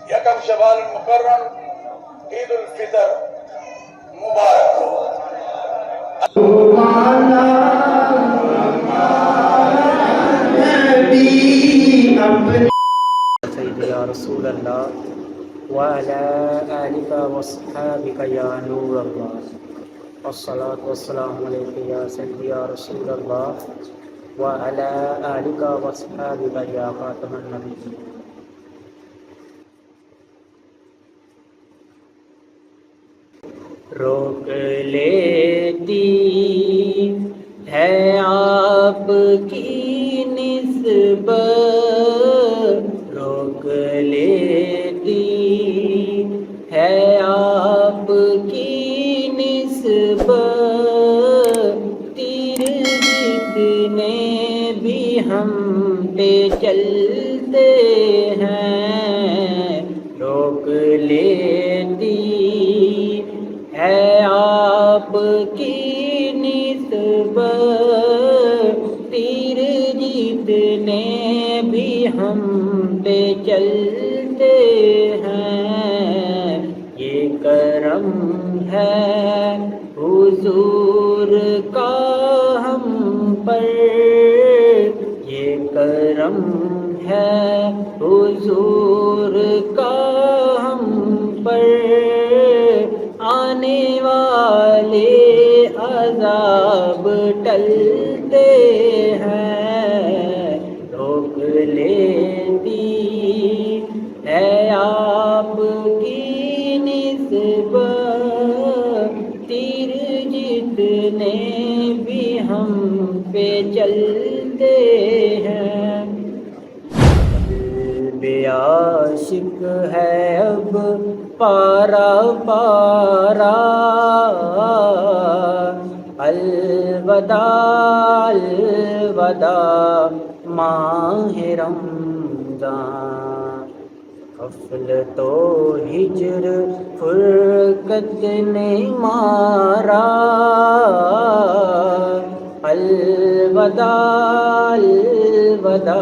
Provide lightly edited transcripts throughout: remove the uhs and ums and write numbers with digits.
यकम शवाल मुकर्रम ईद उल फितर मुबारक हो। या रसूल अल्लाह व अला आलिका व अस्हाबिका या नूर अल्लाह वस्सलातु वस्सलामु अलैका या सय्यदी या रसूल अल्लाह व अला आलिका व अस्हाबिका या खातमन नबिय्यीन। रोक लेती है आपकी निस्बत, रोक लेती है आपकी निस्बत, तीर जितने भी हम पे चलते हैं। रोक लेती है आपकी निस्बत, तीर जितने भी हम पे चलते हैं। ये करम है हुजूर का हम पर, ये करम है हुजूर का हम पर, आने वाले अज़ाब टलते हैं। रोक लेती है आपकी निस्बत, तीर जितने भी हम पे चलते हैं। बेआशिक है अब पारा पारा, अलवदा अलवदा माहे रमज़ान, ग़फ़लतो हिज्र फ़ुरक़त ने मारा, अलवदा अलवदा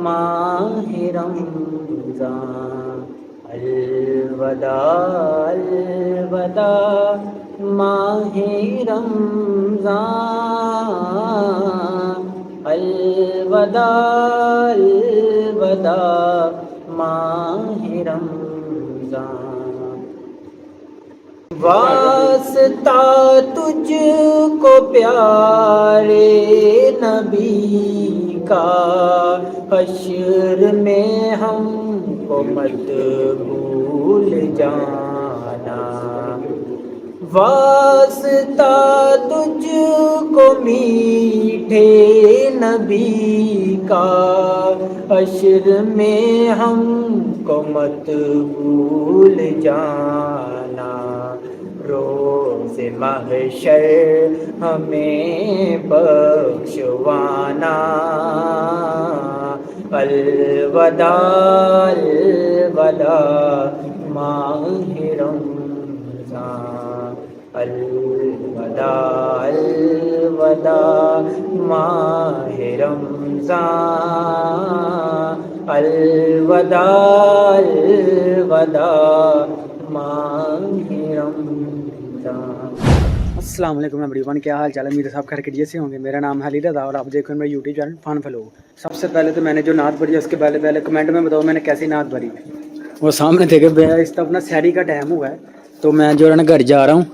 माहे रमज़ान, अलवदा अलवदा माहे रमज़ान, अलवदा अलवदा माहे रमज़ान। वास्ता तुझको प्यारे नबी का, हश्र में हमको मत भूल जाना। वास्ता तुझको मीठे नबी का, हश्र में हमको मत भूल जाना। रोज़े महशर हमें बख्शवाना, अलवदा अलवदा माहे रमज़ान, अलवदा अलवदा माहे रमज़ान, अलवदा अलवदा माहे रमज़ान। अस्सलाम वालेकुम एवरीवन, क्या हाल चाल है? मेरे साहब खैर खैरियत से होंगे। मेरा नाम है अली रज़ा और आप देख रहे हैं मेरा यूट्यूब चैनल फन फ्लो। सबसे पहले तो मैंने जो नात भरी है उसके पहले कमेंट में बताओ मैंने कैसी नात भरी है। वो सामने देखे इसका अपना सैरी का टाइम हुआ है तो मैं जो है ना घर जा रहा हूँ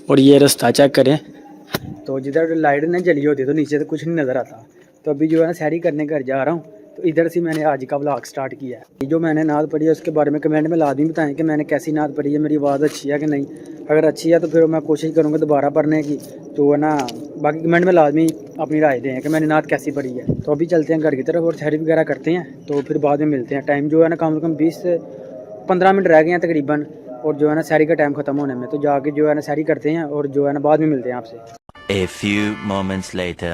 और ये रास्ता चेक करें तो जिधर लाइट नहीं जली होती तो नीचे तो कुछ नहीं नज़र आता। तो अभी जो है ना सैरी करने घर जा रहा हूँ तो इधर से मैंने आज का व्लॉग स्टार्ट किया है। जो मैंने नात पढ़ी है उसके बारे में कमेंट में लाजमी बताएं कि मैंने कैसी नात पढ़ी है, मेरी आवाज़ अच्छी है कि नहीं। अगर अच्छी है तो फिर मैं कोशिश करूँगा दोबारा पढ़ने की, तो है ना बाकी कमेंट में लाजमी अपनी राय दें कि मैंने नात कैसी पढ़ी है। तो अभी चलते हैं घर की तरफ और सैरी वगैरह करते हैं तो फिर बाद में मिलते हैं। टाइम जो है ना कम से कम 20 से 15 मिनट रह गए हैं तकरीबन और जो है ना सैरी का टाइम ख़त्म होने में, तो जाके जो है ना सैरी करते हैं और जो है ना बाद में मिलते हैं आपसे। A few moments later.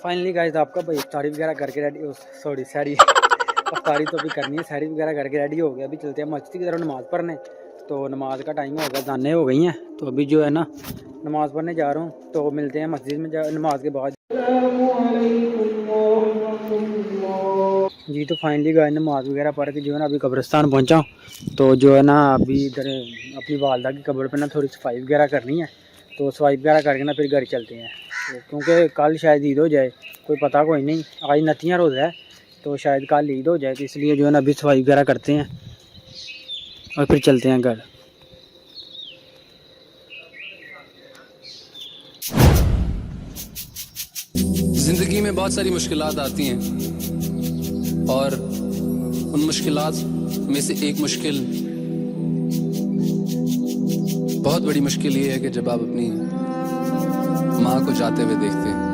Finally guys आपका भाई इफ्तारी वगैरह करके रेडी, सॉरी सैरी इफ्तारी तो अभी करनी है, सैरी वगैरह करके रेडी हो गया। अभी चलते हैं मस्जिद की तरफ नमाज़ पढ़ने, तो नमाज का टाइम हो गया, जाने हो गई हैं तो अभी जो है ना नमाज़ पढ़ने जा रहा हूँ। तो मिलते हैं मस्जिद में नमाज के बाद। तो फाइनली गए नमाज वगैरह पढ़ के जो है ना अभी कब्रिस्तान पहुंचा। तो जो है ना अभी इधर अपनी वालदा की कब्र पे ना थोड़ी सफाई वगैरह करनी है। तो सफाई वगैरह करके ना फिर घर चलते हैं। तो क्योंकि कल शायद ईद हो जाए, कोई पता कोई नहीं, आज 29 रोज़ा है तो शायद कल ईद हो जाए, तो इसलिए जो है ना अभी सफाई वगैरह करते हैं और फिर चलते हैं घर। ज़िंदगी में बहुत सारी मुश्किलात आती हैं और उन मुश्किलात में से एक मुश्किल, बहुत बड़ी मुश्किल ये है कि जब आप अपनी माँ को जाते हुए देखते हैं।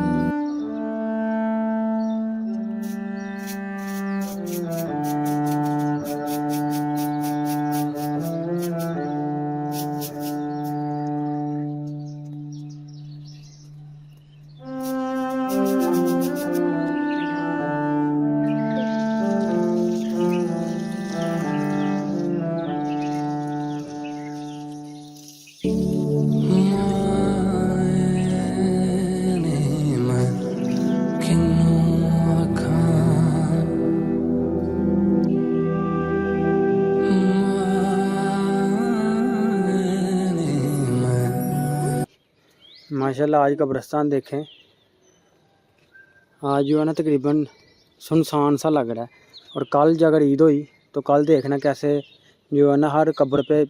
माशाल्लाह आज कब्रिस्तान देखें, आज जो है ना तकरीबन सुनसान सा लग रहा है। और कल जो अगर ईद हुई तो कल देखना कैसे जो है ना हर कब्र पे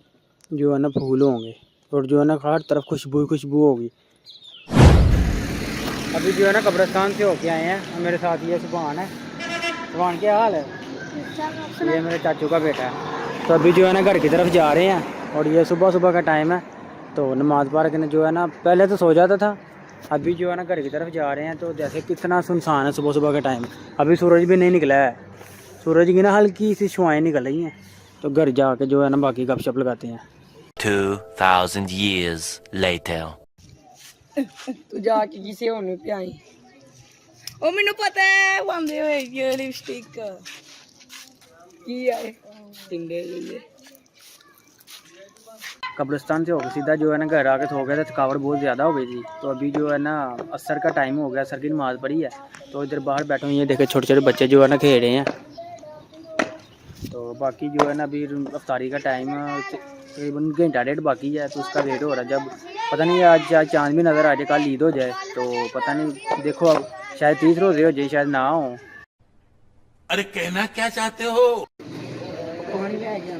जो है ना फूल होंगे और जो है ना हर तरफ खुशबू खुशबू होगी। अभी जो है ना कब्रिस्तान से होके आए हैं और मेरे साथ ये सुभान है। सुभान क्या हाल है? ये मेरे चाचू का बेटा है। तो अभी जो है ना घर की तरफ जा रहे हैं और ये सुबह सुबह का टाइम है। तो नमाज़ पढ़ के जो है ना पहले तो सो जाता था, अभी जो है ना घर की तरफ जा रहे हैं। तो जैसे कितना सुनसान है सुबह सुबह का टाइम, अभी सूरज भी नहीं निकला है, सूरज की ना हल्की सी शुआएँ निकल रही हैं। तो घर जाके जो है ना बाकी गपशप लगाते हैं। 2000 years later. तू जाके किसी और ਨੂੰ ਪਿਆਈ ਉਹ ਮੈਨੂੰ ਪਤਾ ਹੈ ਵਾਂਦੇ ਹੋਏ ਇਹ ਲਿਪਸਟਿਕ ਕੀ ਹੈ ਟਿੰਡੇ ਲਈ कब्रिस्तान से होकर सीधा जो है ना घर आके सो गए थे, थकावट बहुत ज़्यादा हो गई थी। तो अभी जो है ना असर का टाइम हो गया, असर की नमाज़ पढ़ी है। तो इधर बाहर बैठे हुए, ये देखे छोटे छोटे बच्चे जो है ना खेल रहे हैं। तो बाकी जो है ना अभी अफ्तारी का टाइम तकरीबन घंटा डेढ़ बाकी है, तो उसका वेट हो रहा है। जब पता नहीं आज चाँद भी नज़र आ जाए, कल ईद हो जाए तो पता नहीं, देखो अब शायद 30 रोज़े हो जाए, शायद ना हो। अरे कहना क्या चाहते हो? ਪਾਣੀ ਲੈ ਗਿਆ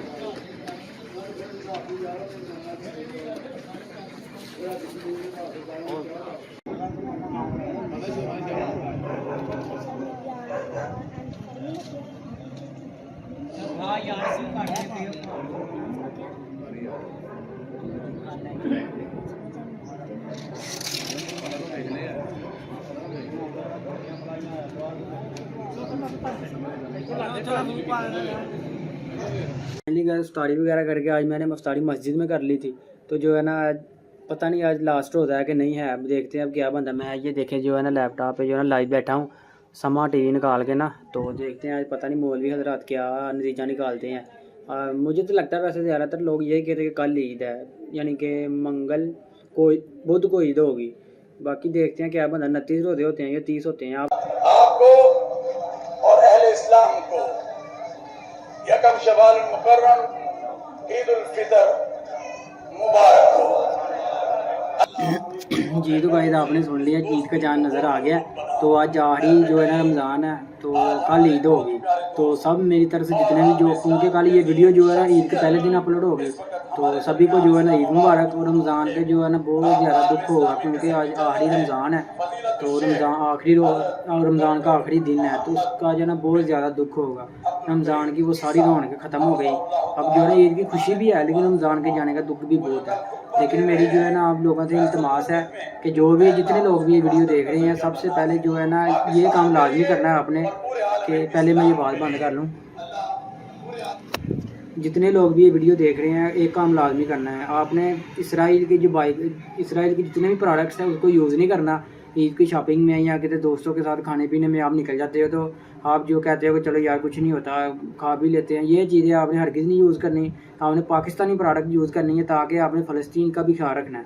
पहली इफ्तारी वगैरह करके आज मैंने इफ्तारी मस्जिद में कर ली थी। तो जो है ना आज पता नहीं आज लास्ट रोज़ा है कि नहीं है, अब देखते हैं अब क्या बनता है। मैं ये देखें जो है ना लैपटॉप पे जो है ना लाइव बैठा हूँ, समा टीवी निकाल के ना, तो देखते हैं आज पता नहीं मौलवी हजरात क्या नतीजा निकालते हैं। मुझे तो लगता है वैसे ज़्यादातर लोग यही कहते हैं कि कल ईद है, यानी कि मंगल को बुध को ईद होगी। बाकी देखते हैं क्या बनता है। 29 रोज़े होते हैं या 30 होते हैं। आपको और अहले इस्लाम को यकम शवाल मुकर्रम ईद उल फितर मुबारक हो। जी तो गाइस आपने सुन लिया, ईद का चांद नज़र आ गया। तो आज आखिरी जो है ना रमज़ान है, तो कल ईद होगी। तो सब मेरी तरफ से जितने भी जो, क्योंकि कल ये वीडियो जो है ना ईद के पहले दिन अपलोड होगी, तो सभी को जो है ना ईद मुबारक। और रमज़ान पे जो है ना बहुत ज़्यादा दुख होगा, क्योंकि आज आखिरी रमज़ान है। तो रमज़ान का आखिरी दिन है, तो उसका जो है ना बहुत ज़्यादा दुख होगा। रमज़ान की वो सारी रौनकें ख़त्म हो गई। अब जो है ना ईद की खुशी भी है, लेकिन रमज़ान के जाने का दुख भी बहुत है। लेकिन मेरी जो है ना आप लोगों से इल्तमास है कि जो भी जितने लोग भी ये वीडियो देख रहे हैं, सबसे पहले जो है ना ये काम लाजमी करना है आपने, कि पहले मैं ये बात बंद कर लूँ। जितने लोग भी ये वीडियो देख रहे हैं, एक काम लाजमी करना है आपने, इसराइल की जितने भी प्रोडक्ट्स हैं उसको यूज़ नहीं करना। ईद की शॉपिंग में या किसी दोस्तों के साथ खाने पीने में आप निकल जाते हो, तो आप जो कहते हो कि चलो यार कुछ नहीं होता, खा भी लेते हैं, ये चीज़ें आपने हरगिज़ नहीं यूज़ करनी। आपने पाकिस्तानी प्रोडक्ट यूज़ करनी है, ताकि आपने फ़लस्तीन का भी ख्याल रखना है।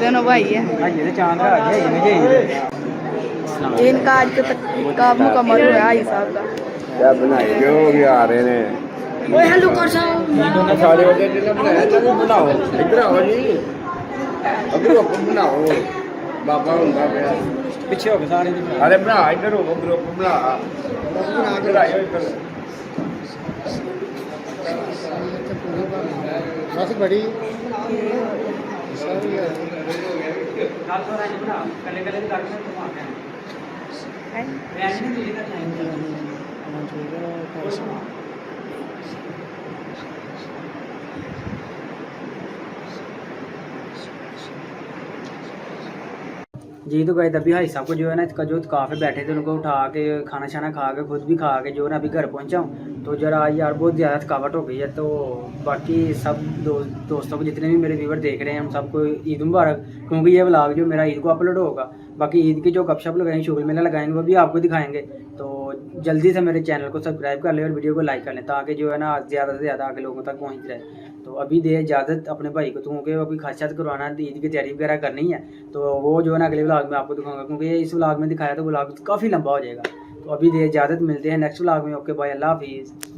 दोनों भाई है चांद आ गया इनका आज का मुकम्मल हुआ भाई साहब का क्या बनाए जो भी आ रहे ने ओए हेलो कर साहब सारे वजह जिन्हें बनाया चलो बनाओ इधर आओ जी ग्रुप बनाओ बाबा हुंदा पे पिछे हो गए सारे अरे बना इधर हो ग्रुप बना इधर आयो इधर बस बड़ी जी तो गए तभी भाई साहब को जो है ना इसका जो काफ़ी बैठे थे उनको उठा के खाना शाना खा के खुद भी खा के जो है ना अभी घर पहुंचा हूँ। तो जरा यार बहुत ज़्यादा थकावट हो गई है। तो बाकी सब दोस्तों को जितने भी मेरे व्यूवर देख रहे हैं हम सबको ईद मुबारक, क्योंकि ये व्लॉग जो मेरा ईद को अपलोड होगा। बाकी ईद की जो गपशप लगाएंगे, शुगर मेला लगाएंगे, वो भी आपको दिखाएंगे। तो जल्दी से मेरे चैनल को सब्सक्राइब कर लें और वीडियो को लाइक कर लें ताकि जो है ना ज़्यादा से ज़्यादा आगे लोगों तक पहुँच जाए। तो अभी दे इजाज़त अपने भाई को, क्योंकि वो अभी खासियत करवाना है, ईद की तैयारी वगैरह करनी है। तो वो जो है ना अगले व्लॉग में आपको दिखाऊंगा, क्योंकि इस व्लॉग में दिखाया तो व्लॉग काफ़ी लंबा हो जाएगा। तो अभी दे इजाज़त, मिलते हैं नेक्स्ट व्लॉग में। ओके बाय, अल्लाह हाफिज़।